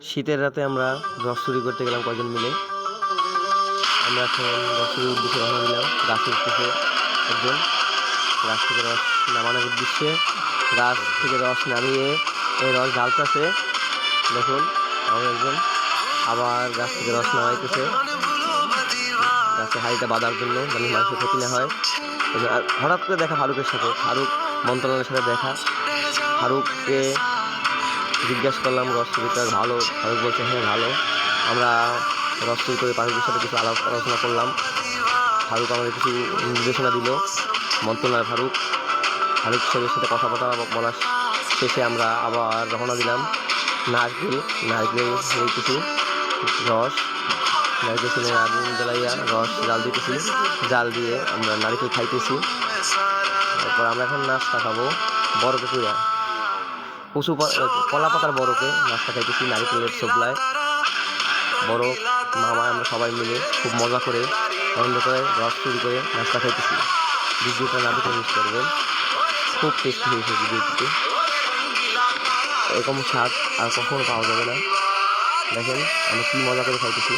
শীতের রাতে আমরা রস চুরি করতে গেলাম কয়েকজন মিলে। আমরা এখন রস চুরির উদ্দেশ্যে রওনা দিলাম। গাছের থেকে একজন গাছ থেকে রস নামানোর উদ্দেশ্যে গাছ থেকে রস নামিয়ে এই রস ঢালতেছে। দেখুন আমার একজন আবার গাছ থেকে রস নামাইতেছে গাছের হাড়িটা বাঁধার জন্য, যেন মানুষের ক্ষতি না হয়। হঠাৎ করে দেখা ফারুকের সাথে, ফারুক মন্ত্রণালয়ের সাথে দেখা। ফারুককে জিজ্ঞাসা করলাম রস চুরিটা ভালো? ফারুক বলছে হ্যাঁ ভালো। আমরা রস চুরি করে ফারুকের সাথে কিছু আলোচনা করলাম। ফারুক আমাদের কিছু নির্দেশনা দিল। মন্ত্রণালয় ফারুক সাহেবের সাথে কথাবার্তা বলার শেষে আমরা আবার রওনা দিলাম। নারকেল কিছু রস, নারকেল শুনে আগুন জ্বালাইয়া রস জাল দিতেছি। জাল দিয়ে আমরা নারকেল খাইতেছি। তারপর আমরা এখন নাস্তা খাবো বরফে কুইয়া, কলা পাতার বরফে নাস্তা খাইতেছি। নারিকেলের ছোবলায় বরফ মামা আমরা সবাই মিলে খুব মজা করে আনন্দ করে রস চুরি করে নাস্তা খাইতেছি। ভিডিওটা না দেখে মিস করবেন, খুব টেস্টি হয়েছে ভিডিওটিতে। এরকম স্বাদ আর কখনো পাওয়া যাবে না। দেখেন আমরা কি মজা করে খাইতেছি।